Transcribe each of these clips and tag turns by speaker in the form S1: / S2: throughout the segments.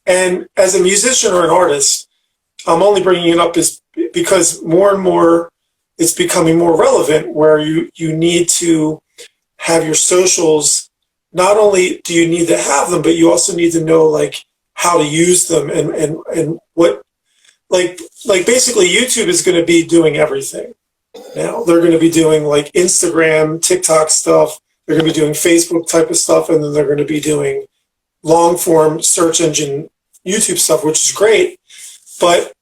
S1: And as a musician or an artist, I'm only bringing it up is because more and more it's becoming more relevant where you need to have your socials. Not only do you need to have them, but you also need to know like how to use them and what, like basically YouTube is going to be doing everything now. They're going to be doing like Instagram, TikTok stuff. They're going to be doing Facebook type of stuff. And then they're going to be doing long form search engine YouTube stuff, which is great. But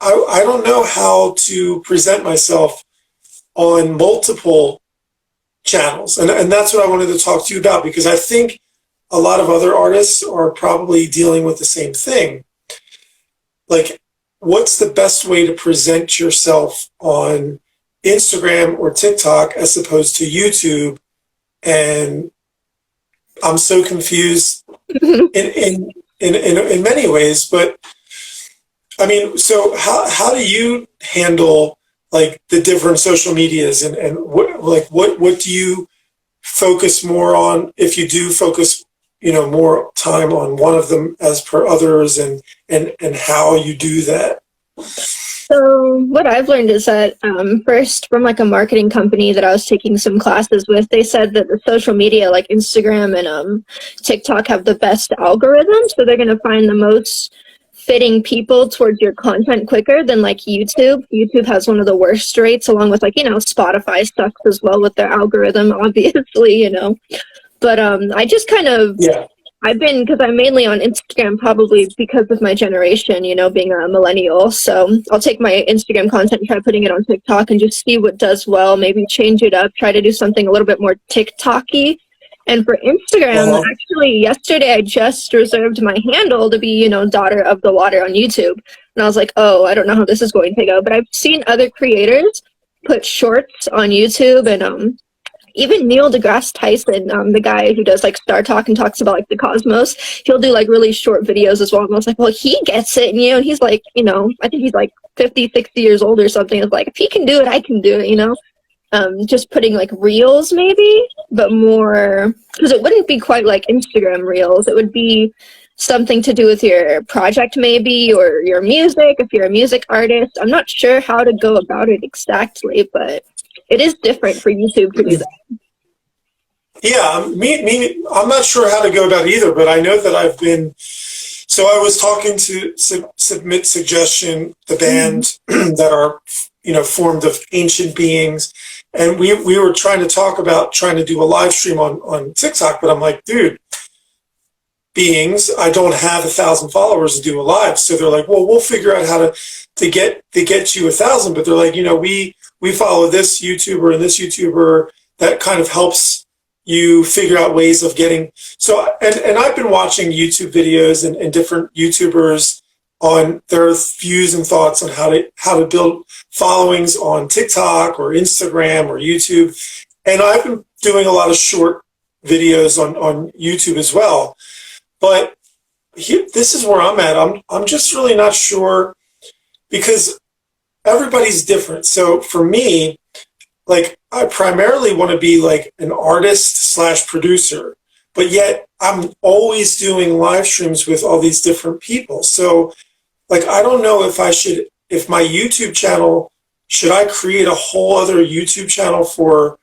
S1: I don't know how to present myself on multiple channels. And that's what I wanted to talk to you about, because I think a lot of other artists are probably dealing with the same thing. Like, what's the best way to present yourself on Instagram or TikTok as opposed to YouTube? And I'm so confused in many ways, but I mean, so how do you handle like the different social medias and what do you focus more on if you do focus, more time on one of them as per others and how you do that?
S2: So what I've learned is that first from like a marketing company that I was taking some classes with, they said that the social media like Instagram and TikTok have the best algorithms, so they're going to find the most fitting people towards your content quicker than like YouTube. YouTube has one of the worst rates, along with like, Spotify sucks as well with their algorithm, obviously, But I just kind of, I've been, because I'm mainly on Instagram probably because of my generation, being a millennial. So I'll take my Instagram content and try putting it on TikTok and just see what does well, maybe change it up, try to do something a little bit more TikTok-y. And for Instagram, actually, yesterday I just reserved my handle to be, Daughter of the Water on YouTube. And I was like, oh, I don't know how this is going to go. But I've seen other creators put shorts on YouTube, and even Neil deGrasse Tyson, the guy who does like Star Talk and talks about like the cosmos, he'll do like really short videos as well. And I was like, well, he gets it. And he's like, I think he's like 50, 60 years old or something. It's like, if he can do it, I can do it, just putting like reels maybe, but more, because it wouldn't be quite like Instagram reels. It would be something to do with your project maybe, or your music, if you're a music artist. I'm not sure how to go about it exactly, but it is different for YouTube to do that.
S1: Yeah, I'm not sure how to go about it either, but I know that so I was talking to Submit Suggestion, the band that are, formed of ancient beings. And we were trying to talk about trying to do a live stream on TikTok, but I'm like, dude, beings, I don't have 1,000 followers to do a live. So they're like, well, we'll figure out how to get you 1,000. But they're like, we follow this YouTuber and this YouTuber that kind of helps you figure out ways of getting. So, and I've been watching YouTube videos and different YouTubers on their views and thoughts on how to build followings on TikTok or Instagram or YouTube. And I've been doing a lot of short videos on YouTube as well. But this is where I'm at. I'm just really not sure, because everybody's different. So for me, like, I primarily want to be like an artist / producer, but yet I'm always doing live streams with all these different people. So like, I don't know if my YouTube channel, should I create a whole other YouTube channel for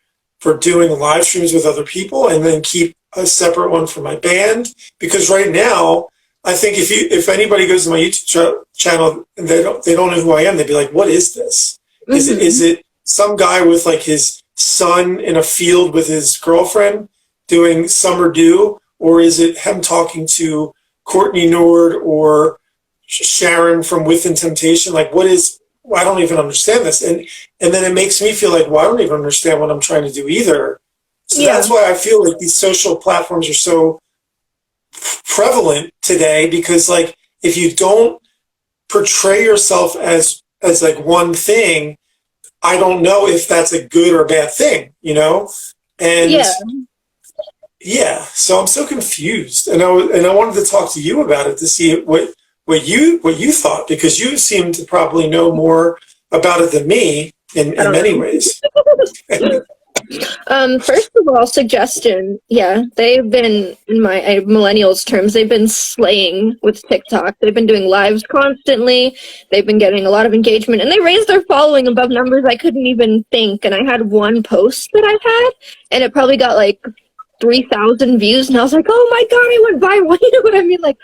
S1: doing live streams with other people and then keep a separate one for my band? Because right now, I think if anybody goes to my YouTube channel and they don't know who I am, they'd be like, what is this? Is it some guy with like his son in a field with his girlfriend doing Summer Dew? Or is it him talking to Courtney Nord or Sharon from Within Temptation? Like, I don't even understand this. And then it makes me feel like, well, I don't even understand what I'm trying to do either. So that's why I feel like these social platforms are so prevalent today, because like, if you don't portray yourself as like one thing, I don't know if that's a good or bad thing, And so I'm so confused. And I wanted to talk to you about it to see what you thought, because you seem to probably know more about it than me in many ways.
S2: First of all, suggestion. Yeah, they've been, in my millennials terms, they've been slaying with TikTok. They've been doing lives constantly. They've been getting a lot of engagement, and they raised their following above numbers I couldn't even think. And I had one post that I've had, and it probably got like 3,000 views, and I was like, oh my god, I went viral. You know what I mean? Like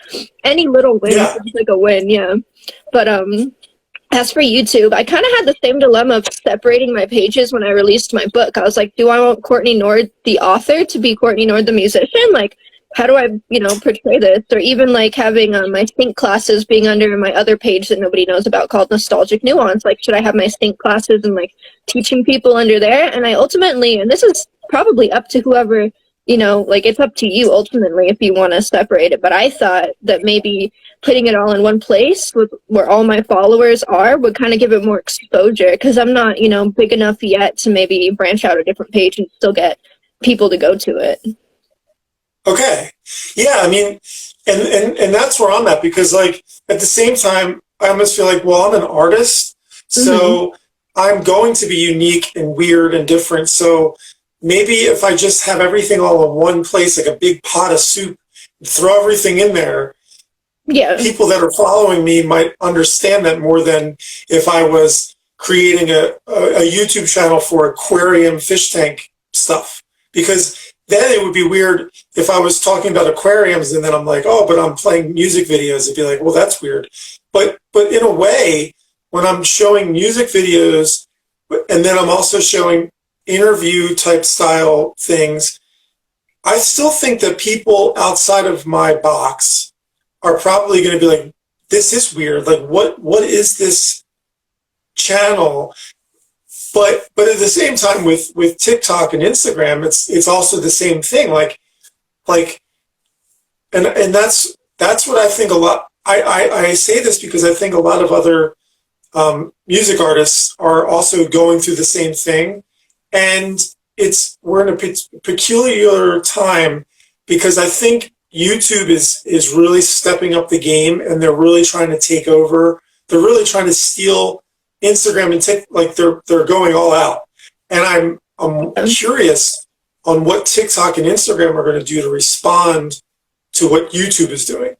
S2: any little win
S1: Yeah.
S2: is like a win. Yeah, but as for YouTube, I kind of had the same dilemma of separating my pages when I released my book. I was like, do I want Courtney Nord, the author, to be Courtney Nord, the musician? Like, how do I, portray this? Or even like having my sync classes being under my other page that nobody knows about called Nostalgic Nuance. Like, should I have my sync classes and like teaching people under there? And I ultimately, and this is probably up to whoever, like it's up to you ultimately if you want to separate it. But I thought that maybe putting it all in one place with where all my followers are would kind of give it more exposure, because I'm not, big enough yet to maybe branch out a different page and still get people to go to it.
S1: Okay. Yeah, I mean, and that's where I'm at, because like at the same time, I almost feel like, well, I'm an artist, so I'm going to be unique and weird and different. So maybe if I just have everything all in one place, like a big pot of soup, throw everything in there,
S2: yeah,
S1: people that are following me might understand that more than if I was creating a YouTube channel for aquarium fish tank stuff. Because then it would be weird if I was talking about aquariums and then I'm like, oh, but I'm playing music videos. It'd be like, well, that's weird. But in a way, when I'm showing music videos and then I'm also showing interview type style things, I still think that people outside of my box are probably going to be like, this is weird. Like, what is this channel? But at the same time, with TikTok and Instagram, it's also the same thing. And that's what I think a lot. I say this because I think a lot of other music artists are also going through the same thing, and we're in a peculiar time, because I think YouTube is really stepping up the game, and they're really trying to take over. They're really trying to steal Instagram and TikTok. Like they're going all out. And I'm curious on what TikTok and Instagram are going to do to respond to what YouTube is doing.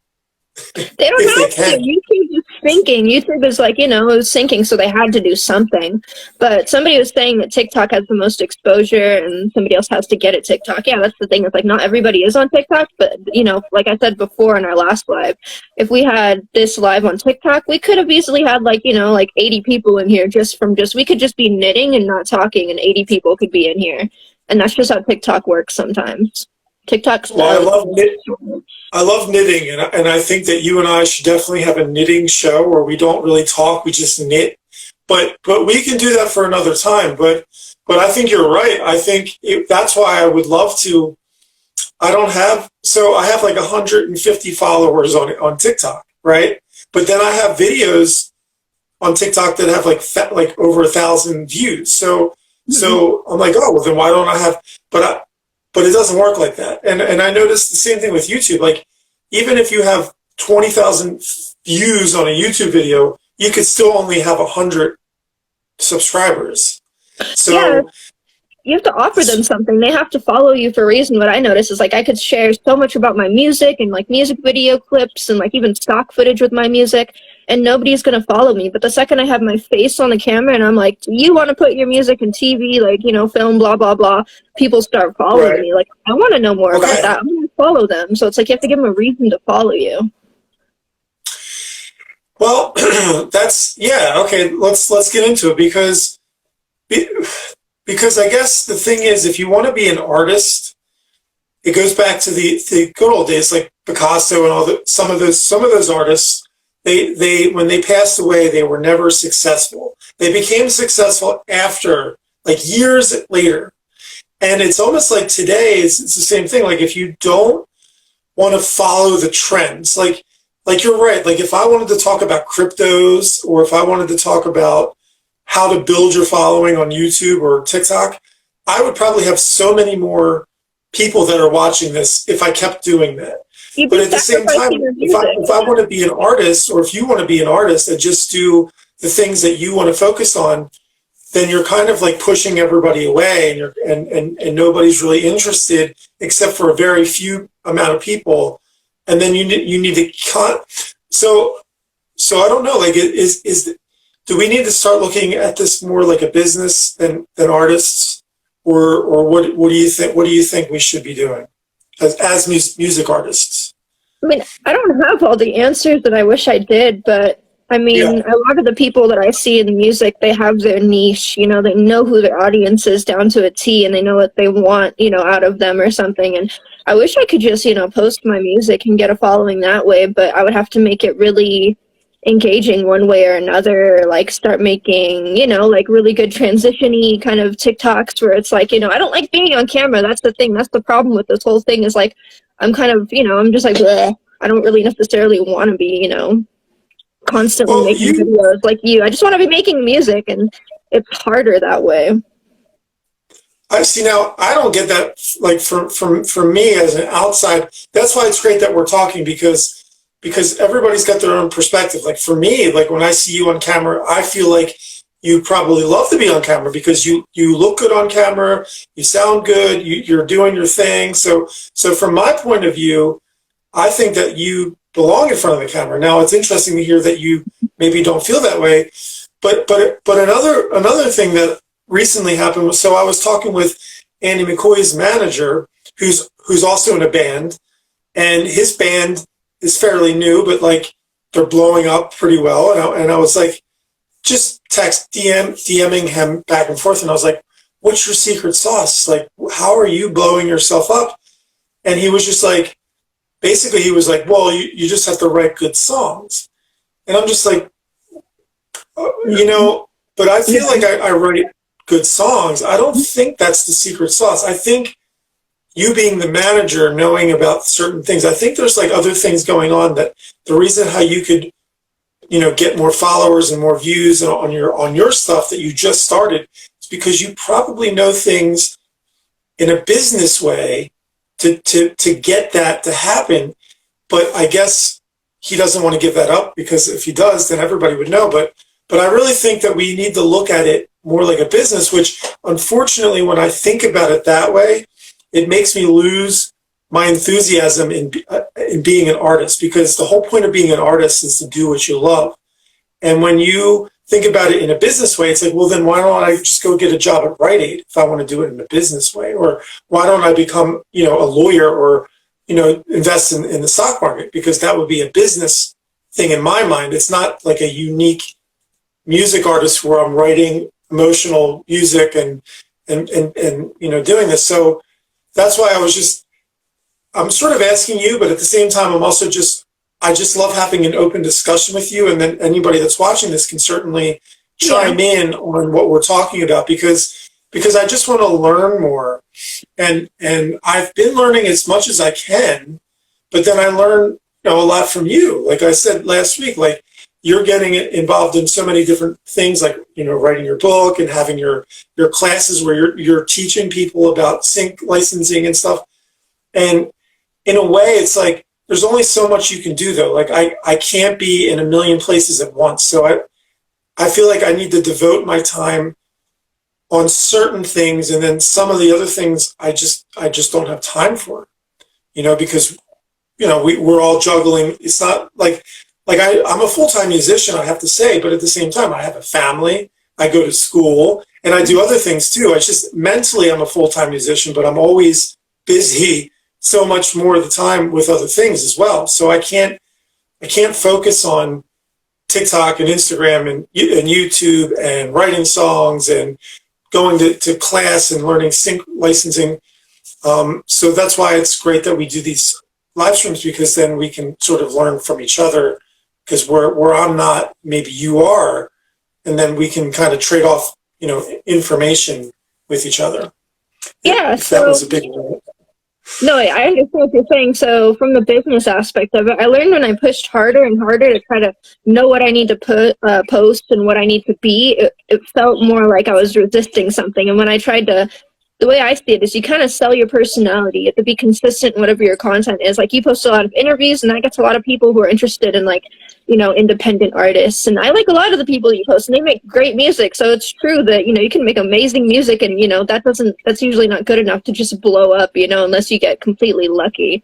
S2: They don't have to. YouTube is sinking. YouTube is like, it was sinking, so they had to do something. But somebody was saying that TikTok has the most exposure and somebody else has to get at TikTok. Yeah, that's the thing. It's like not everybody is on TikTok, but, like I said before in our last live, if we had this live on TikTok, we could have easily had like 80 people in here we could just be knitting and not talking, and 80 people could be in here. And that's just how TikTok works sometimes. TikTok's
S1: I love knitting, and I think that you and I should definitely have a knitting show where we don't really talk, we just knit. But we can do that for another time. But I think you're right. I think that's why I would love to. I have like 150 followers on TikTok, right? But then I have videos on TikTok that have like over 1,000 views. So I'm like, oh, well, then why don't I have? But it doesn't work like that. And I noticed the same thing with YouTube. Like, even if you have 20,000 views on a YouTube video, you could still only have 100 subscribers. So
S2: yeah, you have to offer them something. They have to follow you for a reason. What I noticed is like I could share so much about my music and like music video clips and like even stock footage with my music, and nobody's going to follow me. But the second I have my face on the camera and I'm like, do you want to put your music in TV, like, film, blah, blah, blah, people start following me. Like, I want to know more about that. I'm going to follow them. So it's like you have to give them a reason to follow you.
S1: Well, okay. Let's get into it, because I guess the thing is, if you want to be an artist, it goes back to the good old days, like Picasso and all some of those artists. They when they passed away, they were never successful. They became successful after, like, years later. And it's almost like today it's the same thing. Like, if you don't want to follow the trends, like you're right. Like, if I wanted to talk about cryptos, or if I wanted to talk about how to build your following on YouTube or TikTok, I would probably have so many more people that are watching this if I kept doing that. But at the same time, if I want to be an artist, or if you want to be an artist and just do the things that you want to focus on, then you're kind of like pushing everybody away, and and nobody's really interested except for a very few amount of people. And then you need to cut. So I don't know, like, do we need to start looking at this more like a business than artists, or what do you think? What do you think we should be doing as music artists?
S2: I mean, I don't have all the answers that I wish I did, but I mean,
S1: Yeah.
S2: a lot of the people that I see in music, they have their niche, you know, they know who their audience is down to a T, and they know what they want, you know, out of them or something. And I wish I could just, you know, post my music and get a following that way, but I would have to make it really engaging one way or another, like start making, you know, like really good transition-y kind of TikToks where it's like, you know, I don't like being on camera. That's the thing. That's the problem with this whole thing is like, I'm kind of, you know, I'm just like, bleh. I don't really necessarily want to be, you know, constantly
S1: Well,
S2: making videos like you. I just want to be making music, and it's harder that way.
S1: I see now. I don't get that. Like from me as an outside, that's why it's great that we're talking, because everybody's got their own perspective. Like for me, like when I see you on camera, I feel like you probably love to be on camera because you look good on camera, you sound good, you're doing your thing. So from my point of view, I think that you belong in front of the camera. Now it's interesting to hear that you maybe don't feel that way, but another thing that recently happened was, so I was talking with Andy McCoy's manager, who's also in a band, and his band is fairly new, but like they're blowing up pretty well. And I was like, just DMing him back and forth, and I was like, "What's your secret sauce? Like, how are you blowing yourself up?" And he was just like, basically, he was like, "Well, you just have to write good songs." And I'm just like, you know, but I feel like I write good songs. I don't think that's the secret sauce. I think you being the manager, knowing about certain things, I think there's like other things going on, that the reason how you could, you know, get more followers and more views on your stuff that you just started is because you probably know things in a business way to get that to happen. But I guess he doesn't want to give that up, because if he does, then everybody would know. But I really think that we need to look at it more like a business, which unfortunately, when I think about it that way, it makes me lose my enthusiasm in being an artist, because the whole point of being an artist is to do what you love. And when you think about it in a business way, it's like, well, then why don't I just go get a job at Rite Aid if I want to do it in a business way? Or why don't I become, you know, a lawyer, or, you know, invest in the stock market? Because that would be a business thing in my mind. It's not like a unique music artist where I'm writing emotional music and you know, doing this. So that's why I'm sort of asking you, but at the same time, I just love having an open discussion with you. And then anybody that's watching this can certainly chime in on what we're talking about, because I just want to learn more. And I've been learning as much as I can, but then I learn, you know, a lot from you. Like I said last week, like, you're getting involved in so many different things, like, you know, writing your book and having your classes where you're teaching people about sync licensing and stuff. And in a way, it's like there's only so much you can do, though. Like I can't be in a million places at once. So I feel like I need to devote my time on certain things, and then some of the other things I just don't have time for, you know, because, you know, we're all juggling. It's not like I'm a full-time musician, I have to say, but at the same time, I have a family, I go to school, and I do other things too. It's just mentally I'm a full-time musician, but I'm always busy so much more of the time with other things as well. So I can't focus on TikTok and Instagram and YouTube and writing songs and going to class and learning sync licensing. So that's why it's great that we do these live streams, because then we can sort of learn from each other, because where I'm not, maybe you are, and then we can kind of trade off, you know, information with each other.
S2: Yeah,
S1: if that was a big one.
S2: No, I understand what you're saying. So from the business aspect of it, I learned when I pushed harder and harder to try to know what I need to post and what I need to be, it felt more like I was resisting something. And when I tried to, the way I see it is you kind of sell your personality. You have to be consistent in whatever your content is. Like, you post a lot of interviews, and that gets a lot of people who are interested in, like, independent artists. And I like a lot of the people you post, and they make great music. So it's true that, you can make amazing music, and, that's usually not good enough to just blow up, unless you get completely lucky.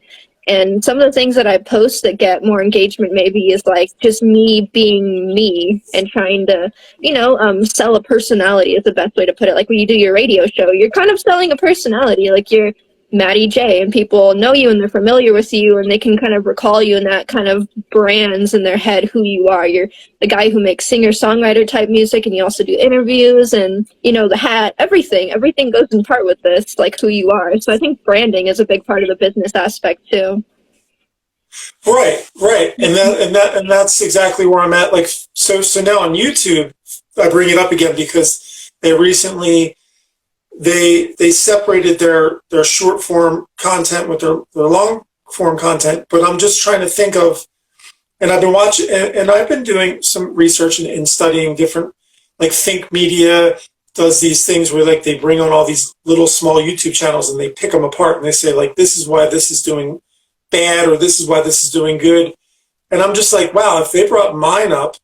S2: And some of the things that I post that get more engagement maybe is like just me being me and trying to, sell a personality is the best way to put it. Like when you do your radio show, you're kind of selling a personality, like you're Matty J, and people know you and they're familiar with you and they can kind of recall you, and that kind of brands in their head who you are. You're the guy who makes singer-songwriter type music, and you also do interviews and, the hat, everything goes in part with this, like who you are. So I think branding is a big part of the business aspect too.
S1: Right. And that's exactly where I'm at. Like, so now on YouTube, I bring it up again because they recently, they separated their short form content with their long form content. But I'm just trying to think of, and I've been watching, and I've been doing some research and studying different, like Think Media does these things where like they bring on all these little small YouTube channels and they pick them apart and they say like, this is why this is doing bad, or this is why this is doing good. And I'm just like, wow, if they brought mine up,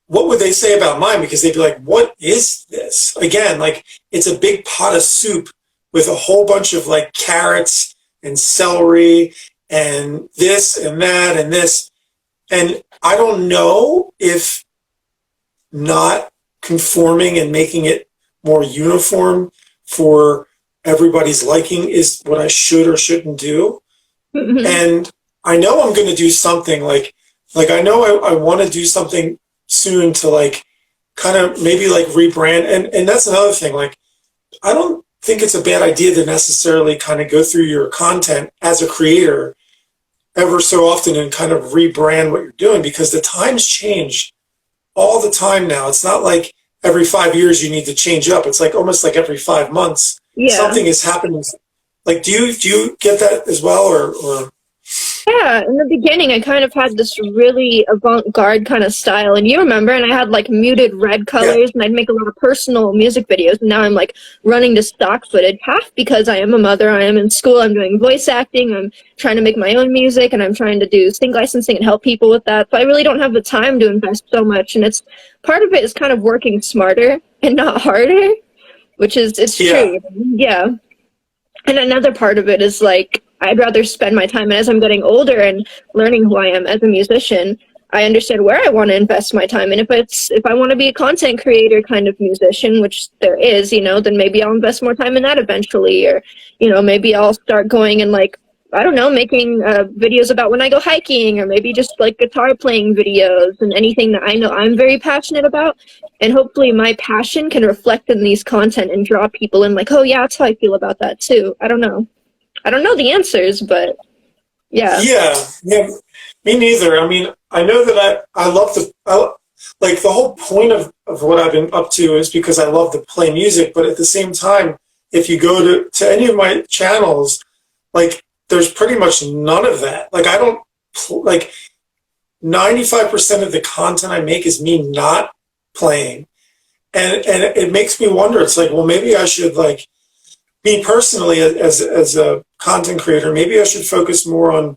S1: what would they say about mine? Because they'd be like, what is this? Again, like it's a big pot of soup with a whole bunch of like carrots and celery and this and that and this. And I don't know if not conforming and making it more uniform for everybody's liking is what I should or shouldn't do. Mm-hmm. And I know I'm going to do something like I know I want to do something soon to like kind of maybe like rebrand. And that's another thing. Like, I don't think it's a bad idea to necessarily kind of go through your content as a creator ever so often and kind of rebrand what you're doing, because the times change all the time now. It's not like every 5 years you need to change up. It's like almost like every 5 months something is happening. Like, do you get that as well, or?
S2: Yeah, in the beginning, I kind of had this really avant-garde kind of style, and you remember, and I had like muted red colors, and I'd make a lot of personal music videos, and now I'm like running to stock footage, half because I am a mother, I am in school, I'm doing voice acting, I'm trying to make my own music, and I'm trying to do sync licensing and help people with that, so I really don't have the time to invest so much, and it's part of it is kind of working smarter and not harder, which is true. Yeah. And another part of it is like, I'd rather spend my time, and as I'm getting older and learning who I am as a musician, I understand where I want to invest my time. And if I want to be a content creator kind of musician, which there is, then maybe I'll invest more time in that eventually. Or, maybe I'll start going and like, I don't know, making videos about when I go hiking, or maybe just like guitar playing videos and anything that I know I'm very passionate about. And hopefully my passion can reflect in these content and draw people in like, oh yeah, that's how I feel about that too. I don't know the answers, but yeah.
S1: Yeah, me neither. I mean, I know that I love like the whole point of what I've been up to is because I love to play music, but at the same time, if you go to any of my channels, like there's pretty much none of that. Like I don't, like 95% of the content I make is me not playing. And it makes me wonder, it's like, well, maybe I should like, me personally as a content creator, maybe I should focus more on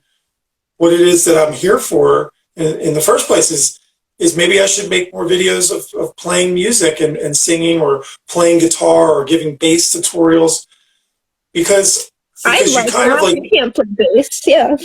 S1: what it is that I'm here for in the first place is maybe I should make more videos of playing music and singing or playing guitar or giving bass tutorials because
S2: I like you kind of like, you can't play bass, yeah.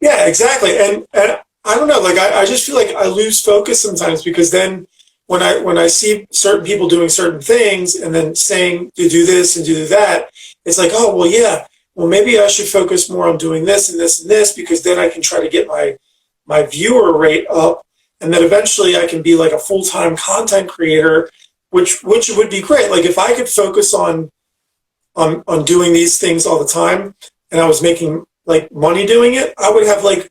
S1: yeah, exactly. And I don't know, like I just feel like I lose focus sometimes because then when I see certain people doing certain things and then saying to do this and do that, it's like, oh, well, yeah, well, maybe I should focus more on doing this and this and this because then I can try to get my viewer rate up, and then eventually I can be like a full-time content creator, which would be great. Like if I could focus on doing these things all the time and I was making like money doing it, I would have like,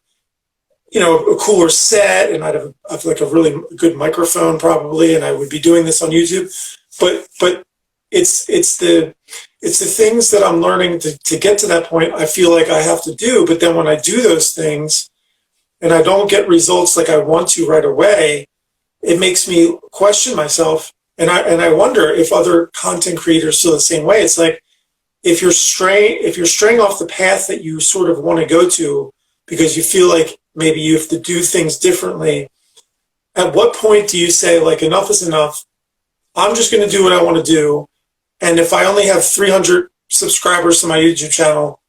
S1: a cooler set, and I'd have like a really good microphone probably, and I would be doing this on YouTube. But it's the things that I'm learning to get to that point. I feel like I have to do, but then when I do those things, and I don't get results like I want to right away, it makes me question myself, and I wonder if other content creators feel the same way. It's like if you're straying off the path that you sort of want to go to because you feel like maybe you have to do things differently. At what point do you say, like, enough is enough? I'm just going to do what I want to do. And if I only have 300 subscribers to my YouTube channel,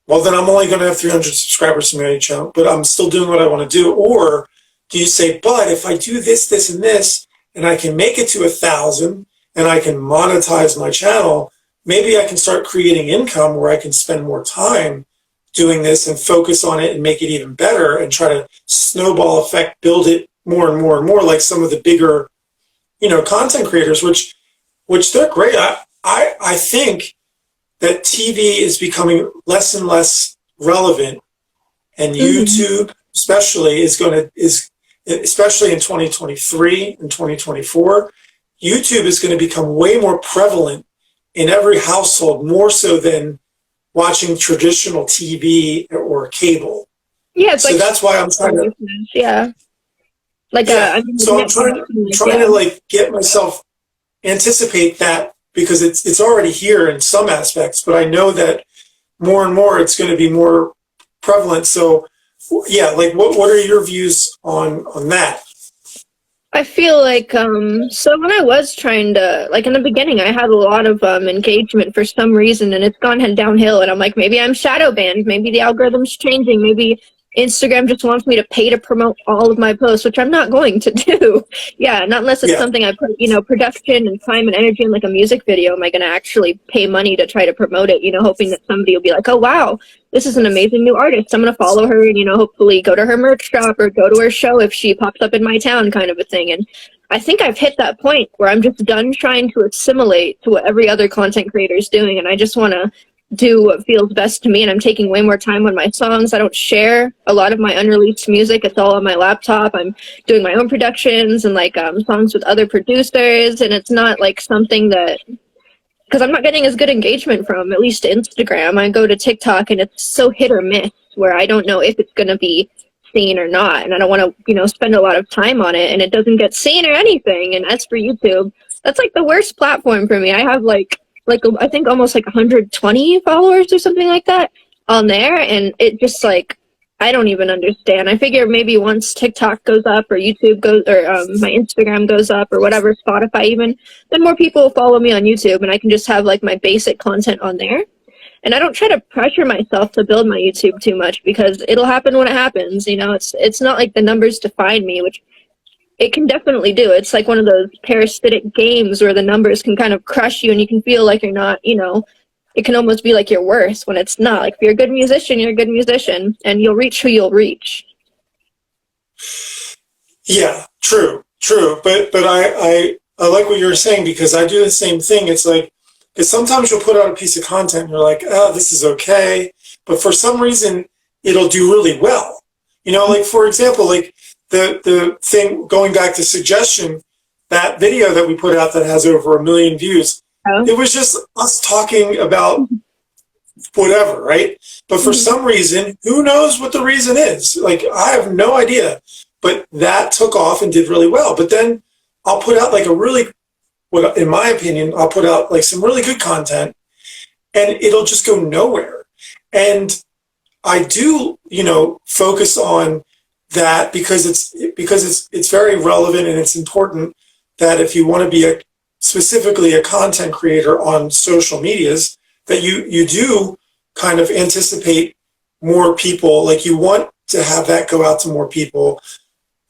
S1: well, then I'm only going to have 300 subscribers to my YouTube channel, but I'm still doing what I want to do. Or do you say, but if I do this, this, and this, and I can make it to 1,000 and I can monetize my channel, maybe I can start creating income where I can spend more time doing this and focus on it and make it even better and try to snowball effect, build it more and more and more, like some of the bigger, content creators, which they're great. I think that TV is becoming less and less relevant, and YouTube especially especially in 2023 and 2024, YouTube is going to become way more prevalent in every household, more so than watching traditional TV or cable.
S2: Yeah,
S1: so that's why I'm trying to.
S2: Yeah.
S1: So I'm trying to like get myself anticipate that, because it's already here in some aspects, but I know that more and more it's going to be more prevalent. So yeah, like what are your views on that?
S2: I feel like so when I was trying to, like, in the beginning I had a lot of engagement for some reason, and it's gone downhill, and I'm like, maybe I'm shadow banned, maybe the algorithm's changing, maybe Instagram just wants me to pay to promote all of my posts, which I'm not going to do. Yeah, not unless it's something I put, production and time and energy in, like a music video. Am I going to actually pay money to try to promote it, hoping that somebody will be like, oh, wow, this is an amazing new artist. I'm going to follow her and, hopefully go to her merch shop or go to her show if she pops up in my town, kind of a thing. And I think I've hit that point where I'm just done trying to assimilate to what every other content creator is doing. And I just want to do what feels best to me, and I'm taking way more time on my songs. I don't share a lot of my unreleased music. It's all on my laptop. I'm doing my own productions and like songs with other producers, and it's not like something that, because I'm not getting as good engagement from, at least Instagram. I go to TikTok and it's so hit or miss, where I don't know if it's going to be seen or not, and I don't want to spend a lot of time on it and it doesn't get seen or anything. And as for YouTube, that's like the worst platform for me. I have like I think almost like 120 followers or something like that on there, and it just like, I don't even understand. I figure maybe once TikTok goes up or YouTube goes, or my Instagram goes up or whatever, Spotify even, then more people will follow me on YouTube, and I can just have like my basic content on there. And I don't try to pressure myself to build my YouTube too much, because it'll happen when it happens. It's not like the numbers define me, which it can definitely do. It's like one of those parasitic games where the numbers can kind of crush you and you can feel like you're not, it can almost be like you're worse when it's not. Like, if you're a good musician, you're a good musician, and you'll reach who you'll reach.
S1: Yeah, true. But I like what you're saying, because I do the same thing. It's like, because sometimes you'll put out a piece of content and you're like, oh, this is okay. But for some reason, it'll do really well. Like, for example, like, the thing, going back to suggestion, that video that we put out that has over 1 million views, it was just us talking about whatever, right? But for some reason, who knows what the reason is? Like, I have no idea. But that took off and did really well. But then I'll put out like in my opinion, I'll put out like some really good content, and it'll just go nowhere. And I do, focus on that, because it's very relevant, and it's important that if you want to be specifically a content creator on social medias, that you do kind of anticipate more people. Like, you want to have that go out to more people,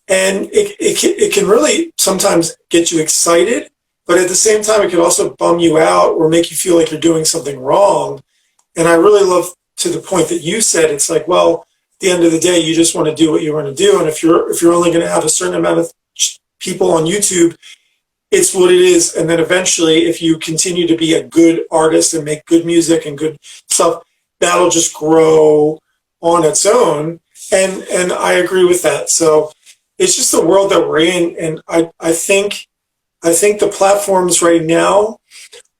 S1: and it can really sometimes get you excited, but at the same time it can also bum you out or make you feel like you're doing something wrong. And I really love, to the point that you said, it's like, well, at the end of the day, you just want to do what you want to do. And if you're only going to have a certain amount of people on YouTube, it's what it is. And then eventually, if you continue to be a good artist and make good music and good stuff, that'll just grow on its own. And I agree with that. So it's just the world that we're in. And I think the platforms right now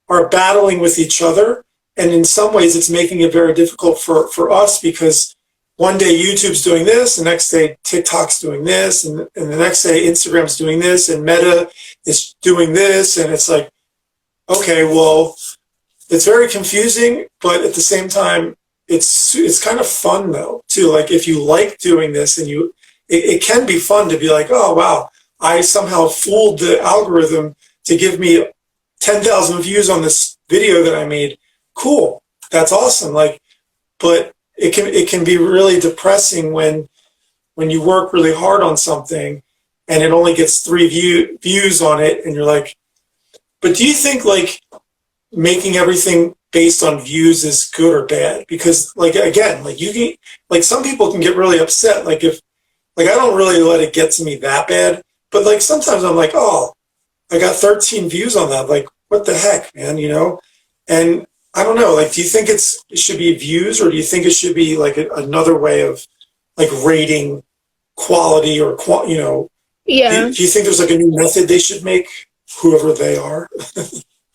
S1: are battling with each other. And in some ways, it's making it very difficult for us, because one day YouTube's doing this, the next day TikTok's doing this, and the next day Instagram's doing this, and Meta is doing this. And it's like, okay, well, it's very confusing, but at the same time, it's kind of fun though too. Like if you like doing this and it can be fun to be like, oh wow, I somehow fooled the algorithm to give me 10,000 views on this video that I made. Cool, that's awesome. Like, but it can be really depressing when you work really hard on something and it only gets 3 views on it, and you're like, but do you think like making everything based on views is good or bad? Because like again, like you can, like some people can get really upset. Like if like I don't really let it get to me that bad, but like sometimes I'm like, oh, I got 13 views on that. Like what the heck, man, you know? And I don't know. Like, do you think it should be views, or do you think it should be like another way of like rating quality or you know?
S2: Yeah.
S1: Do you think there's like a new method they should make, whoever they are?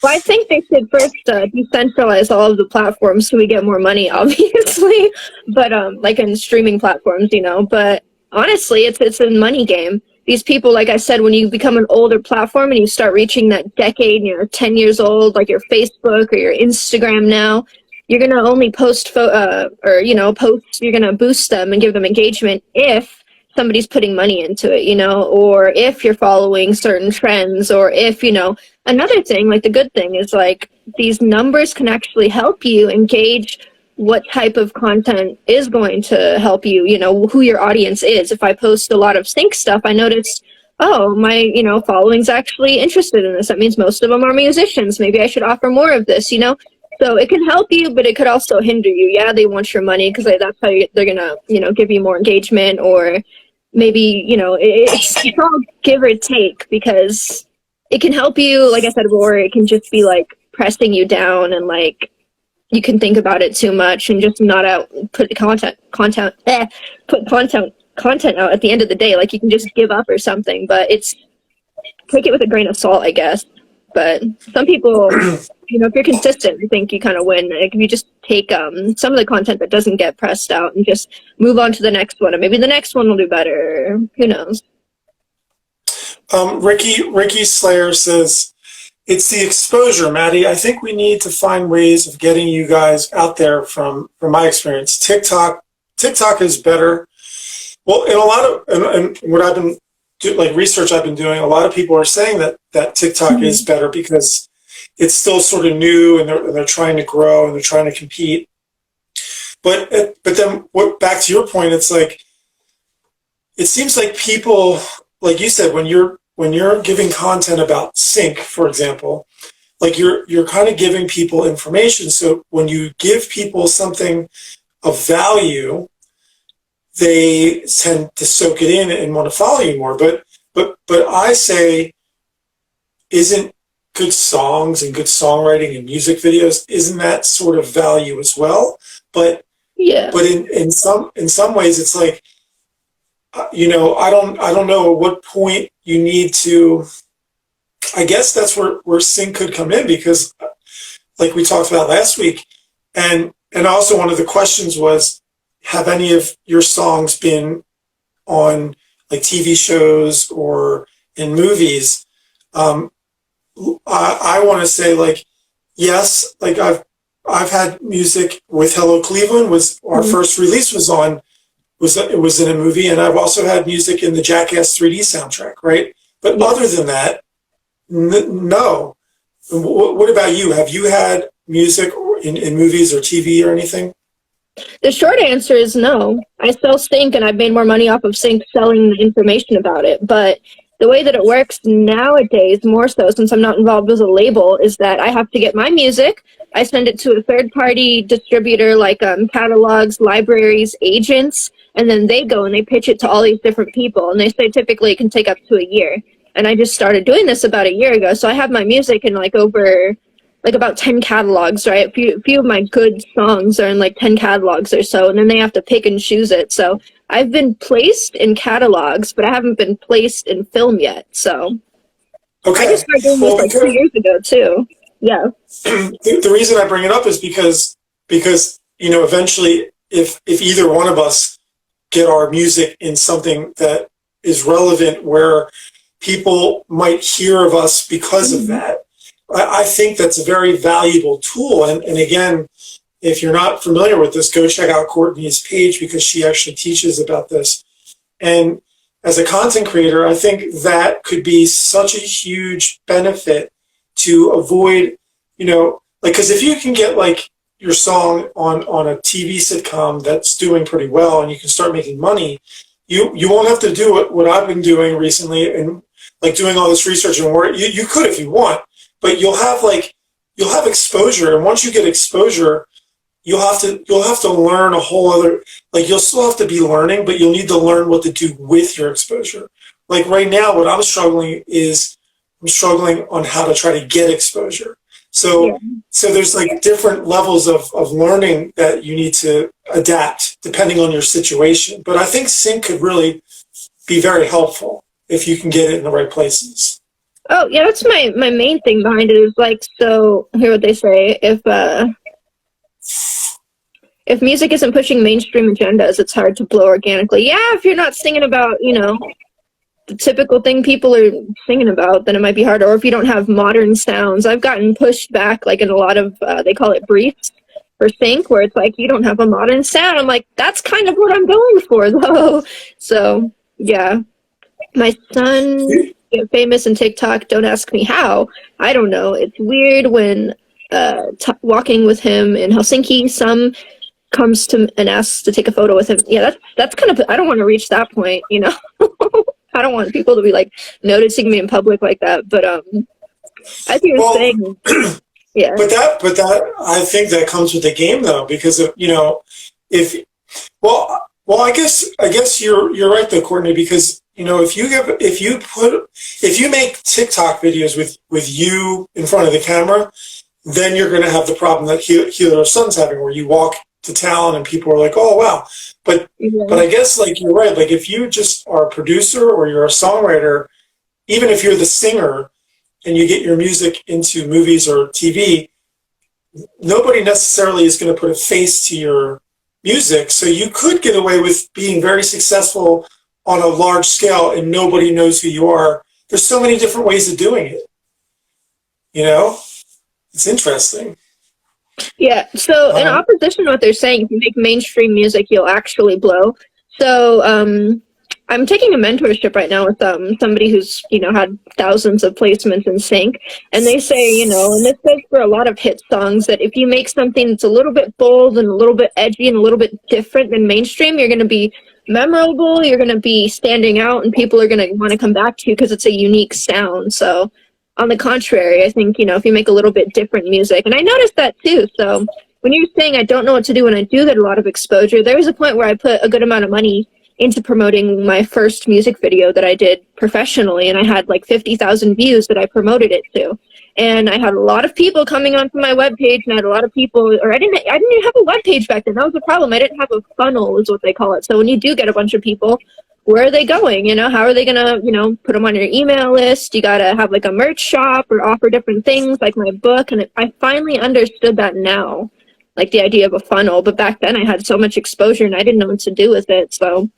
S2: Well, I think they should first decentralize all of the platforms so we get more money, obviously. But like in streaming platforms, you know. But honestly, it's a money game. These people, like I said, when you become an older platform and you start reaching that decade, you're 10 years old, like your Facebook or your Instagram now, you're gonna only post or you know post. You're gonna boost them and give them engagement if somebody's putting money into it, you know, or if you're following certain trends, or if, you know, another thing, like the good thing is like these numbers can actually help you engage what type of content is going to help you, you know, who your audience is. If I post a lot of sync stuff, I noticed, oh, my, you know, following's actually interested in this. That means most of them are musicians. Maybe I should offer more of this, you know? So it can help you, but it could also hinder you. Yeah, they want your money because that's how they're going to, you know, give you more engagement, or maybe, you know, it's all give or take, because it can help you, like I said, or it can just be like pressing you down, and like you can think about it too much and just not put content out at the end of the day. Like you can just give up or something, but take it with a grain of salt, I guess. But some people, you know, if you're consistent, I think you kind of win. Like if you just take some of the content that doesn't get pressed out and just move on to the next one, and maybe the next one will do better. Who knows?
S1: Ricky Slayer says, it's the exposure, Matty. I think we need to find ways of getting you guys out there. From my experience, TikTok is better. Well, in a lot of and what I've been like research I've been doing, a lot of people are saying that TikTok is better because it's still sort of new, and they're trying to grow and they're trying to compete. But then back to your point, it's like it seems like people, like you said, when you're giving content about sync, for example, like you're kind of giving people information. So when you give people something of value, they tend to soak it in and want to follow you more. But I say, isn't good songs and good songwriting and music videos, isn't that sort of value as well? But
S2: yeah.
S1: But in some ways, it's like, you know, I don't know at what point you need to. I guess that's where sync could come in, because, like we talked about last week, and also one of the questions was, have any of your songs been on like TV shows or in movies? I want to say, like, yes, like I've had music with Hello Cleveland. Was our first release was in a movie, and I've also had music in the Jackass 3D soundtrack, right? But other than that, no. What about you? Have you had music in movies or TV or anything?
S2: The short answer is no. I sell sync, and I've made more money off of sync selling the information about it. But the way that it works nowadays, more so since I'm not involved with a label, is that I have to get my music. I send it to a third-party distributor, like catalogs, libraries, agents, and then they go and they pitch it to all these different people. And they say typically it can take up to a year. And I just started doing this about a year ago. So I have my music in like over like about 10 catalogs, right? A few of my good songs are in like 10 catalogs or so, and then they have to pick and choose it. So I've been placed in catalogs, but I haven't been placed in film yet. So
S1: okay.
S2: I just started doing this like 2 years ago too. Yeah.
S1: The reason I bring it up is because you know, eventually if either one of us get our music in something that is relevant, where people might hear of us because of that, I think that's a very valuable tool. And again, if you're not familiar with this, go check out Courtney's page because she actually teaches about this. And as a content creator, I think that could be such a huge benefit to avoid, like, because if you can get like your song on a TV sitcom that's doing pretty well and you can start making money, you won't have to do what I've been doing recently and like doing all this research and work. You could if you want, but you'll have exposure, and once you get exposure, you'll have to learn a whole other, like you'll still have to be learning, but you'll need to learn what to do with your exposure. Like right now, what I'm struggling on how to try to get exposure. So there's like different levels of learning that you need to adapt depending on your situation. But I think sync could really be very helpful if you can get it in the right places.
S2: Oh yeah, that's my main thing behind it is like, so hear what they say, if music isn't pushing mainstream agendas, it's hard to blow organically. Yeah, if you're not singing about, the typical thing people are singing about, then it might be harder. Or if you don't have modern sounds. I've gotten pushed back, like in a lot of, they call it briefs for sync, where it's like, you don't have a modern sound. I'm like, that's kind of what I'm going for, though. So, yeah. My son get famous in TikTok. Don't ask me how. I don't know. It's weird when walking with him in Helsinki, some comes to and asks to take a photo with him. Yeah, that's kind of, I don't want to reach that point, I don't want people to be like noticing me in public like that. But I think you're saying, yeah.
S1: But that I think that comes with the game though, because of, if I guess you're right though, Courtney, because if you make TikTok videos with you in front of the camera, then you're going to have the problem that Healer's son's having, where you walk to town and people are like, oh wow. But I guess like you're right. Like if you just are a producer or you're a songwriter, even if you're the singer and you get your music into movies or TV, nobody necessarily is going to put a face to your music. So you could get away with being very successful on a large scale and nobody knows who you are. There's so many different ways of doing it. It's interesting.
S2: Yeah, so in opposition to what they're saying, if you make mainstream music, you'll actually blow. So I'm taking a mentorship right now with somebody who's, had thousands of placements in sync. And they say, and this goes for a lot of hit songs, that if you make something that's a little bit bold and a little bit edgy and a little bit different than mainstream, you're going to be memorable, you're going to be standing out, and people are going to want to come back to you because it's a unique sound. So on the contrary, I think, if you make a little bit different music, and I noticed that too. So when you're saying I don't know what to do when I do get a lot of exposure, there was a point where I put a good amount of money into promoting my first music video that I did professionally, and I had like 50,000 views that I promoted it to. And I had a lot of people coming onto my webpage, and I had a lot of people, or I didn't even have a webpage back then. That was the problem. I didn't have a funnel, is what they call it. So when you do get a bunch of people, where are they going? How are they going to, put them on your email list? You got to have like a merch shop or offer different things like my book. And I finally understood that now, like the idea of a funnel. But back then I had so much exposure and I didn't know what to do with it. So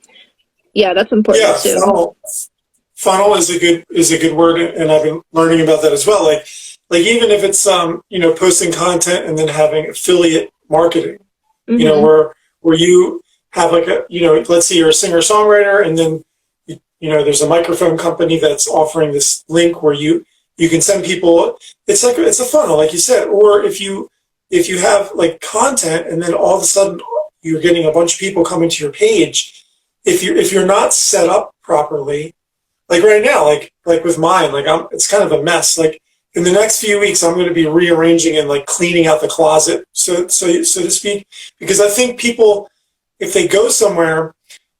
S2: yeah, that's important too.
S1: Funnel is a good word. And I've been learning about that as well. Like even if it's, posting content and then having affiliate marketing, where you have like let's say you're a singer-songwriter, and then there's a microphone company that's offering this link where you can send people. It's a funnel, like you said. Or if you have like content, and then all of a sudden you're getting a bunch of people coming to your page. If you're not set up properly, like right now, like with mine, it's kind of a mess. Like in the next few weeks, I'm going to be rearranging and like cleaning out the closet, so to speak, because I think people, if they go somewhere,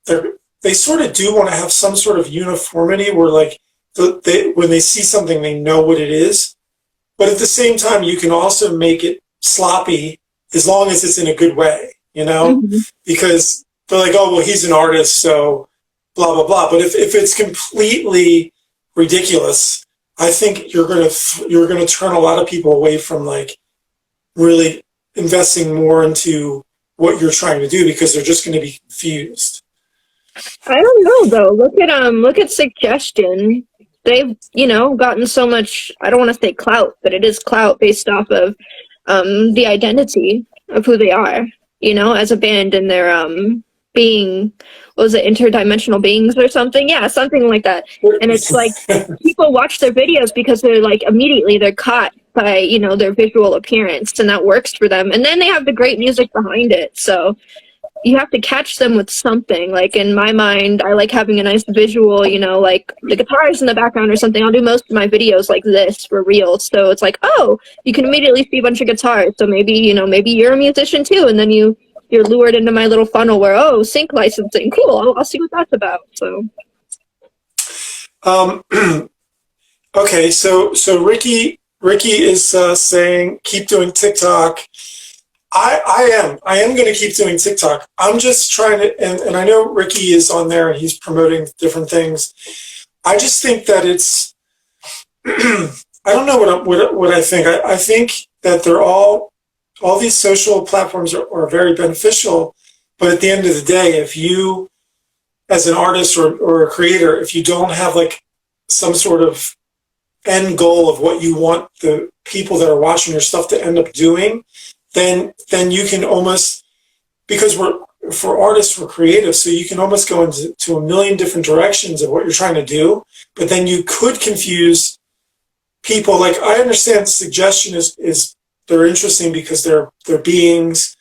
S1: they sort of do want to have some sort of uniformity where like when they see something, they know what it is. But at the same time, you can also make it sloppy as long as it's in a good way, because they're like, oh, well, he's an artist, so blah, blah, blah. But if it's completely ridiculous, I think you're going to turn a lot of people away from like really investing more into what you're trying to do, because they're just going to be confused.
S2: I don't know though. Look at Suggestion. They've gotten so much, I don't want to say clout, but it is clout based off of the identity. of who they are, you know, as a band, and their being, what was it, interdimensional beings or something? Yeah, something like that. And it's like people watch their videos because they're like immediately they're caught by, you know, their visual appearance, and that works for them. And then they have the great music behind it. So you have to catch them with something. Like in my mind, I like having a nice visual, you know, like the guitars in the background or something. I'll do most of my videos like this for real. So it's like, oh, you can immediately see a bunch of guitars. So maybe, you know, maybe you're a musician too. And then you're lured into my little funnel where, oh, sync licensing. Cool. I'll see what that's about. So.
S1: Okay. So Ricky is saying, keep doing TikTok. I am going to keep doing TikTok. I'm just trying to, and I know Ricky is on there and he's promoting different things. I just think that it's, I don't know what I think. I think that they're all these social platforms are very beneficial. But at the end of the day, if you, as an artist or a creator, if you don't have like some sort of end goal of what you want the people that are watching your stuff to end up doing, then you can almost, because for artists, we're creative, so you can almost go into a million different directions of what you're trying to do, but then you could confuse people. Like, I understand suggestion is they're interesting because they're beings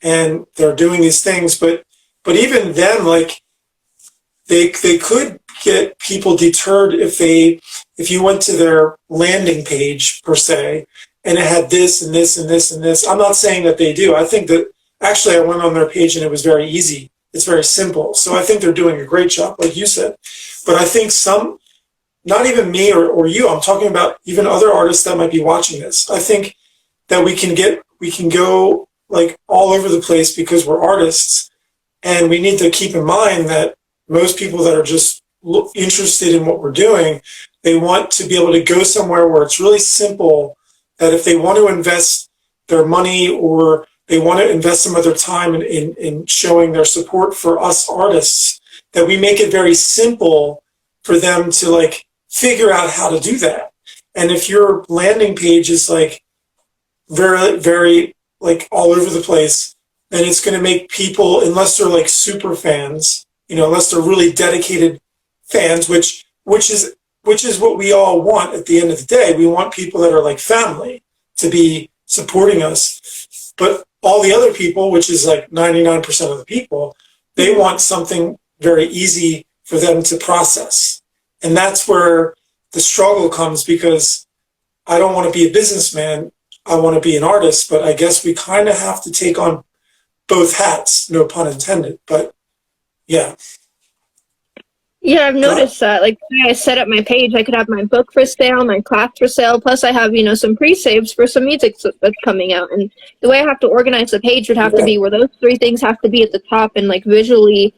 S1: and they're doing these things, but even then, like, they could get people deterred if you went to their landing page per se, and it had this and this and this and this. I'm not saying that they do. I think that actually I went on their page and it was very easy. It's very simple. So I think they're doing a great job, like you said. But I think some, not even me or you, I'm talking about even other artists that might be watching this. I think that we can go like all over the place because we're artists, and we need to keep in mind that most people that are just interested in what we're doing, they want to be able to go somewhere where it's really simple, that if they want to invest their money or they want to invest some of their time in showing their support for us artists, that we make it very simple for them to like figure out how to do that. And if your landing page is like very, very like all over the place, then it's going to make people, unless they're like super fans, you know, unless they're really dedicated fans, which is what we all want at the end of the day. We want people that are like family to be supporting us. But all the other people, which is like 99% of the people, they want something very easy for them to process. And that's where the struggle comes, because I don't want to be a businessman. I want to be an artist, but I guess we kind of have to take on both hats, no pun intended. But yeah.
S2: Yeah, I've noticed that. Like, when I set up my page, I could have my book for sale, my class for sale, plus I have, you know, some pre-saves for some music that's coming out. And the way I have to organize the page would have to be where those three things have to be at the top and, like, visually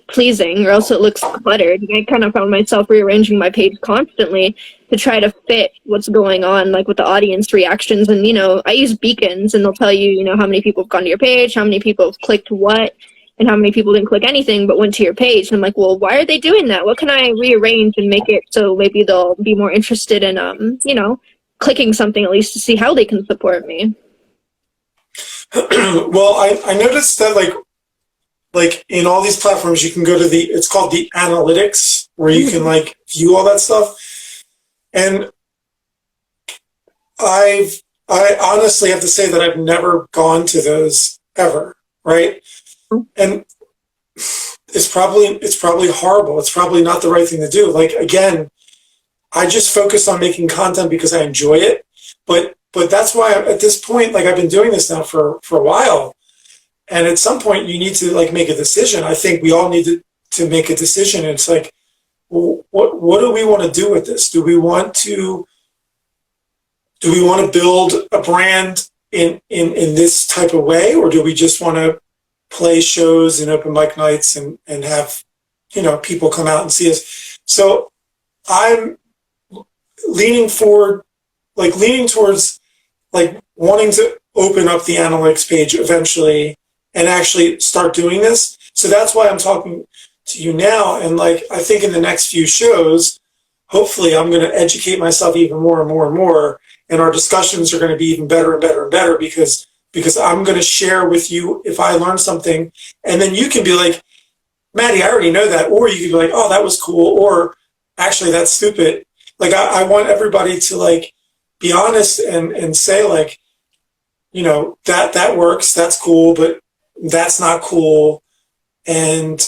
S2: pleasing, or else it looks cluttered. I kind of found myself rearranging my page constantly to try to fit what's going on, like, with the audience reactions. And, you know, I use beacons, and they'll tell you, you know, how many people have gone to your page, how many people have clicked what, and how many people didn't click anything but went to your page. And I'm like, well, why are they doing that? What can I rearrange and make it so maybe they'll be more interested in, you know, clicking something at least to see how they can support me?
S1: Well, I noticed that like in all these platforms, you can go to it's called the analytics, where you can like view all that stuff. And I honestly have to say that I've never gone to those ever, right? And it's probably horrible. It's probably not the right thing to do. Like, again, I just focus on making content because I enjoy it. But that's why at this point, like, I've been doing this now for a while. And at some point you need to like make a decision. I think we all need to make a decision. And it's like, well, what do we want to do with this? Do we want to build a brand in this type of way, or do we just want to play shows and open mic nights and have, you know, people come out and see us? So I'm leaning towards like wanting to open up the analytics page eventually and actually start doing this. So that's why I'm talking to you now. And like, I think in the next few shows, hopefully I'm going to educate myself even more and more and more. And our discussions are going to be even better and better and better, because because I'm going to share with you if I learn something. And then you can be like, Matty, I already know that. Or you can be like, oh, that was cool. Or actually, that's stupid. Like, I want everybody to like be honest and say like, that works. That's cool, but that's not cool. And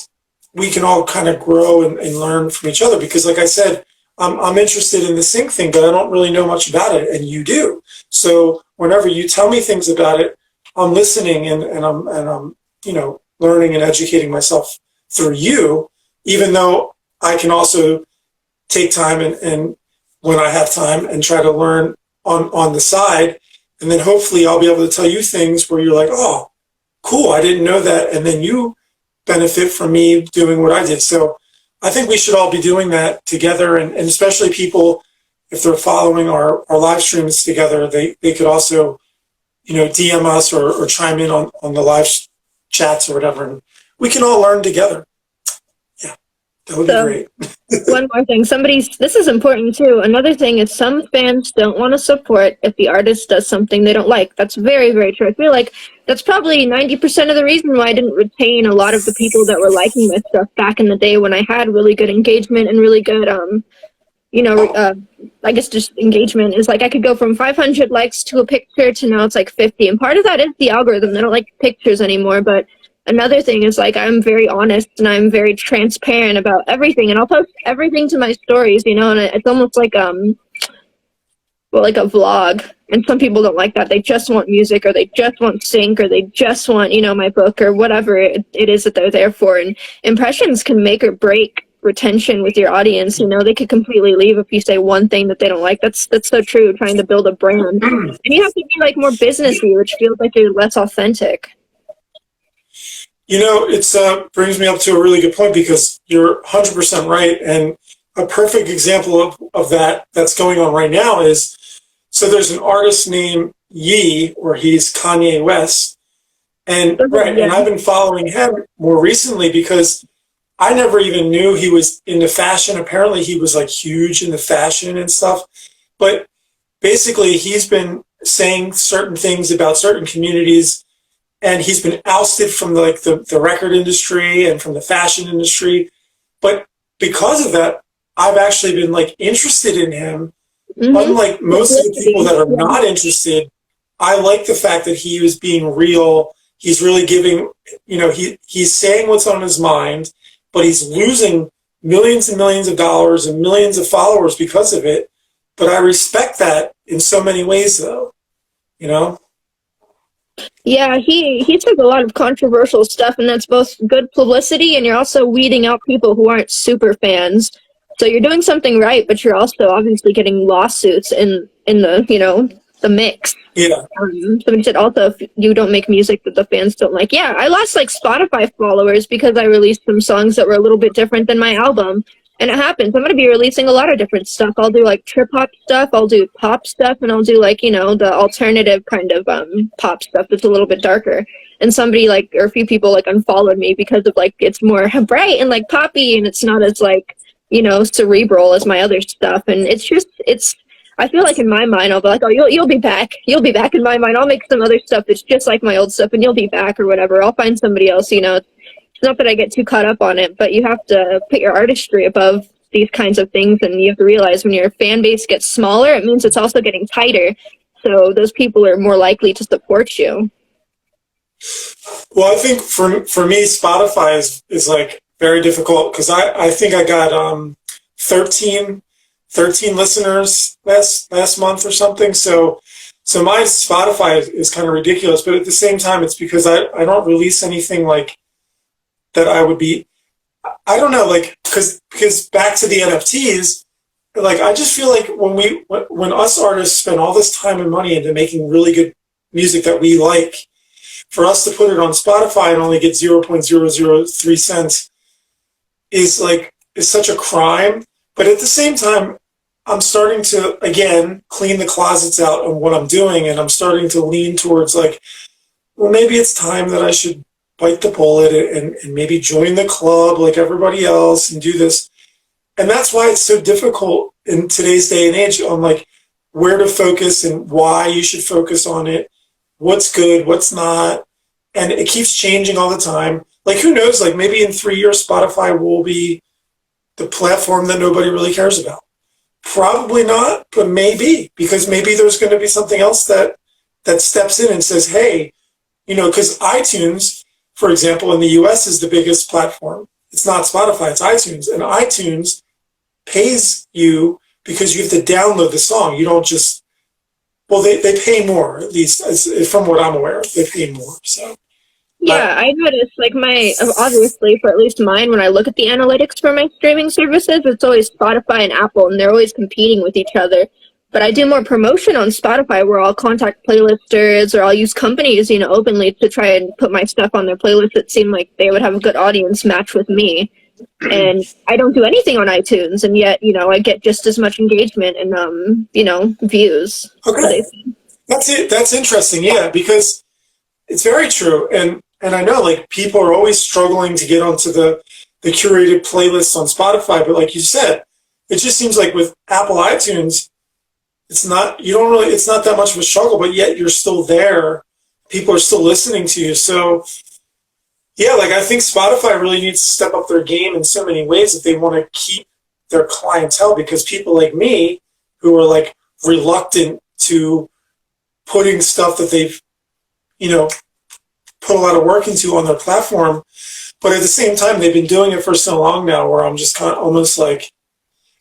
S1: we can all kind of grow and learn from each other, because like I said, I'm interested in the sync thing, but I don't really know much about it, and you do. So whenever you tell me things about it, I'm listening and I'm learning and educating myself through you, even though I can also take time and when I have time and try to learn on the side, and then hopefully I'll be able to tell you things where you're like, oh, cool, I didn't know that, and then you benefit from me doing what I did. So I think we should all be doing that together, and especially people, if they're following our live streams together, they could also, DM us or chime in on the live chats or whatever, and we can all learn together. Yeah, that would be great.
S2: One more thing, this is important too. Another thing is some fans don't want to support if the artist does something they don't like. That's very, very true. I feel like that's probably 90% of the reason why I didn't retain a lot of the people that were liking my stuff back in the day when I had really good engagement and really good, I guess just engagement is like I could go from 500 likes to a picture to now it's like 50. And part of that is the algorithm. They don't like pictures anymore, but another thing is like I'm very honest and I'm very transparent about everything, and I'll post everything to my stories, and it's almost like like a vlog. And some people don't like that. They just want music, or they just want sync, or they just want, my book, or whatever it is that they're there for. And impressions can make or break retention with your audience. They could completely leave if you say one thing that they don't like. That's so true, trying to build a brand. And you have to be like more businessy, which feels like you're less authentic.
S1: It brings me up to a really good point, because you're 100% right. And a perfect example of that's going on right now is, so there's an artist named Ye, or he's Kanye West. And and I've been following him more recently because I never even knew he was into fashion. Apparently he was like huge into fashion and stuff. But basically he's been saying certain things about certain communities, and he's been ousted from the record industry and from the fashion industry. But because of that, I've actually been like interested in him. Mm-hmm. Unlike most of the people that are not interested, I like the fact that he was being real. He's really giving, he's saying what's on his mind, but he's losing millions and millions of dollars and millions of followers because of it. But I respect that in so many ways, though,
S2: Yeah, he took a lot of controversial stuff, and that's both good publicity, and you're also weeding out people who aren't super fans. So you're doing something right, but you're also obviously getting lawsuits in the the mix.
S1: Yeah.
S2: Somebody said also, if you don't make music that the fans don't like. Yeah, I lost like Spotify followers because I released some songs that were a little bit different than my album. And it happens. I'm going to be releasing a lot of different stuff. I'll do like trip hop stuff. I'll do pop stuff, and I'll do like, the alternative kind of pop stuff that's a little bit darker. And somebody or a few people unfollowed me because of it's more bright and poppy, and it's not as cerebral as my other stuff. And I feel like in my mind, I'll be like, oh, you'll be back. You'll be back in my mind. I'll make some other stuff that's just like my old stuff, and you'll be back or whatever. I'll find somebody else, It's not that I get too caught up on it, but you have to put your artistry above these kinds of things, and you have to realize when your fan base gets smaller, it means it's also getting tighter. So those people are more likely to support you.
S1: Well, I think for me, Spotify is very difficult, because I think I got 13 listeners last month or something. So my Spotify is kind of ridiculous, but at the same time, it's because I don't release anything that I would be, I don't know, because back to the NFTs, I just feel like when us artists spend all this time and money into making really good music that we like, for us to put it on Spotify and only get 0.003 cents is such a crime. But at the same time, I'm starting to, again, clean the closets out on what I'm doing, and I'm starting to lean towards well, maybe it's time that I should bite the bullet and maybe join the club like everybody else and do this. And that's why it's so difficult in today's day and age on where to focus and why you should focus on it. what's good, what's not, and it keeps changing all the time. Like, who knows? Like, maybe in 3 years, Spotify will be the platform that nobody really cares about. Probably not, but maybe, because maybe there's going to be something else that steps in and says, hey, because iTunes, for example, in the US is the biggest platform. It's not Spotify, it's iTunes. And iTunes pays you because you have to download the song. You don't just, well, they pay more, at least from what I'm aware of, they pay more. So
S2: Yeah, I noticed like obviously for at least mine, when I look at the analytics for my streaming services, it's always Spotify and Apple, and they're always competing with each other. But I do more promotion on Spotify where I'll contact playlisters or I'll use companies, openly to try and put my stuff on their playlist that seem like they would have a good audience match with me. And I don't do anything on iTunes, and yet, I get just as much engagement and, views.
S1: okay, that's it. That's interesting. Yeah, because it's very true. And I know, like, people are always struggling to get onto the curated playlists on Spotify, but like you said, it just seems like with Apple iTunes, it's not that much of a struggle, but yet you're still there. People are still listening to you. So yeah, like, I think Spotify really needs to step up their game in so many ways if they want to keep their clientele, because people like me who are like reluctant to putting stuff that they've, put a lot of work into on their platform, but at the same time, they've been doing it for so long now where I'm just kind of almost like,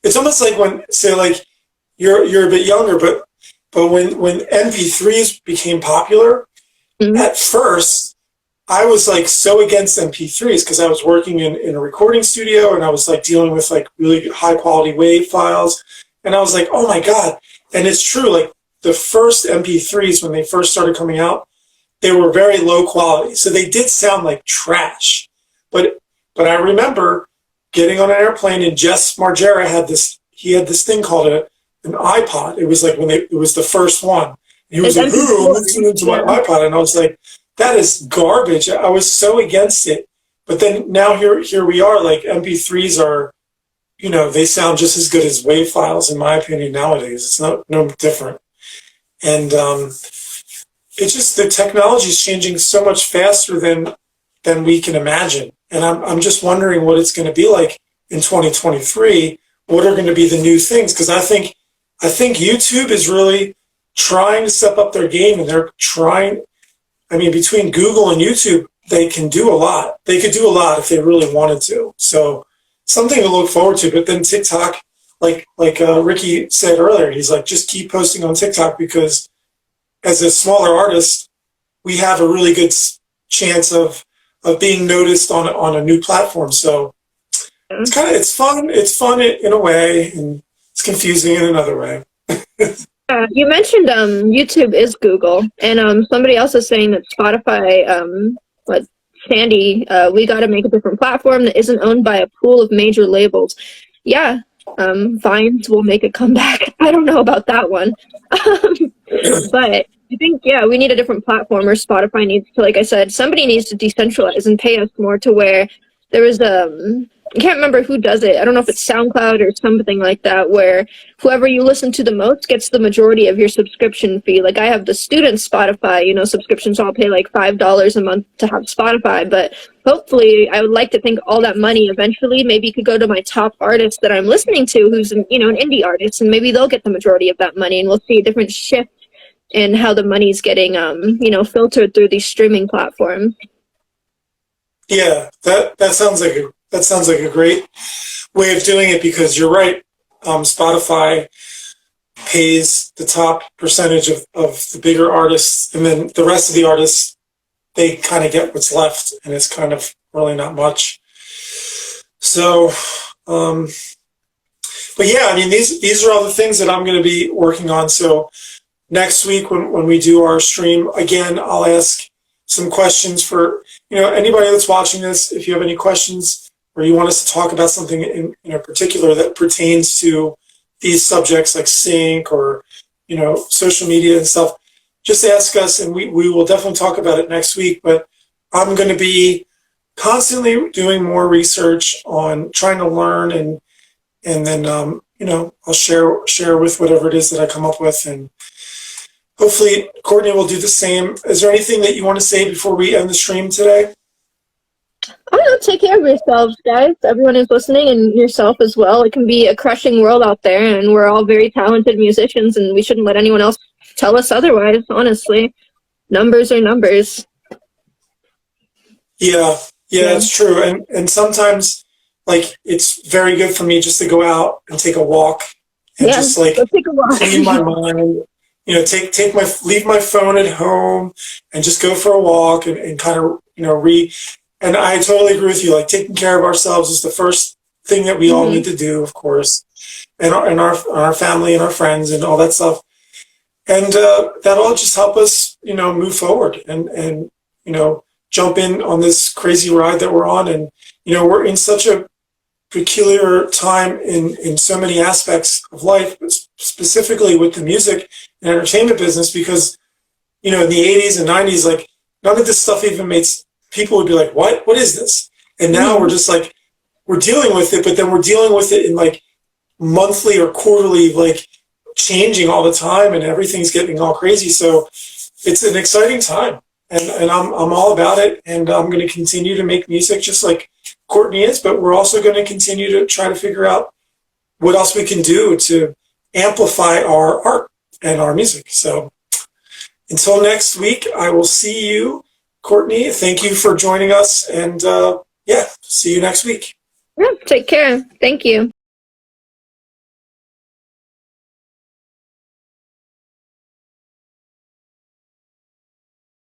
S1: it's almost like when, say, like, you're a bit younger, but when MP3s became popular, at first I was like so against MP3s because I was working in a recording studio and I was like dealing with like really high quality WAV files, and I was like, oh my god. And it's true, like, the first MP3s when they first started coming out, they were very low quality, so they did sound like trash. But I remember getting on an airplane, and Jess Margera had this thing called an iPod. It was like it was the first one. He was like, ooh, I'm listening to my iPod. And I was like, that is garbage. I was so against it. But then now here we are, like, MP3s are, they sound just as good as WAV files, in my opinion, nowadays. It's no different. And it's just, the technology is changing so much faster than we can imagine. And I'm just wondering what it's going to be like in 2023. What are going to be the new things? Because I think YouTube is really trying to step up their game, and they're trying. I mean, between Google and YouTube, they can do a lot. They could do a lot if they really wanted to. So something to look forward to. But then TikTok, like Ricky said earlier, he's like, just keep posting on TikTok, because as a smaller artist, we have a really good chance of being noticed on a new platform. So it's fun. It's fun in a way, and it's confusing in another way.
S2: You mentioned YouTube is Google, and somebody else is saying that Spotify, Sandy, we got to make a different platform that isn't owned by a pool of major labels. Yeah, Vines will make a comeback. I don't know about that one. But I think, yeah, we need a different platform, or Spotify needs to, like I said, somebody needs to decentralize and pay us more, to where there is I can't remember who does it. I don't know if it's SoundCloud or something like that, where whoever you listen to the most gets the majority of your subscription fee. Like, I have the student Spotify, subscription, so I'll pay like $5 a month to have Spotify. But hopefully, I would like to think all that money eventually maybe could go to my top artist that I'm listening to, who's an indie artist, and maybe they'll get the majority of that money, and we'll see a different shift in how the money's getting, filtered through these streaming platforms.
S1: Yeah, that sounds like a great way of doing it, because you're right. Spotify pays the top percentage of the bigger artists, and then the rest of the artists, they kind of get what's left, and it's kind of really not much. So, but yeah, I mean, these are all the things that I'm going to be working on. So next week, when we do our stream again, I'll ask some questions for anybody that's watching this. If you have any questions, or you want us to talk about something in particular that pertains to these subjects like sync or social media and stuff, just ask us, and we will definitely talk about it next week. But I'm going to be constantly doing more research on trying to learn, and then I'll share with whatever it is that I come up with. And hopefully Courtney will do the same. Is there anything that you want to say before we end the stream today?
S2: Oh no, take care of yourselves, guys. Everyone is listening, and yourself as well. It can be a crushing world out there, and we're all very talented musicians, and we shouldn't let anyone else tell us otherwise, honestly. Numbers are numbers.
S1: Yeah, it's true. And sometimes, like, it's very good for me just to go out and take a walk and just like
S2: go take a walk.
S1: clean my mind. You know, leave my phone at home and just go for a walk and kind of, and I totally agree with you. Like, taking care of ourselves is the first thing that we all need to do, of course, and our family and our friends and all that stuff. And that'll all just help us, move forward and jump in on this crazy ride that we're on. And, we're in such a peculiar time in so many aspects of life, but specifically with the music and entertainment business, because, in the 80s and 90s, like, none of this stuff even made people would be like, what is this? And now we're just like, we're dealing with it, but then we're dealing with it in like monthly or quarterly, like, changing all the time, and everything's getting all crazy. So it's an exciting time, and I'm all about it, and I'm going to continue to make music just like Courtney is, but we're also going to continue to try to figure out what else we can do to amplify our art and our music. So until next week, I will see you, Courtney. Thank you for joining us, and see you next week.
S2: Yeah, take care. Thank you.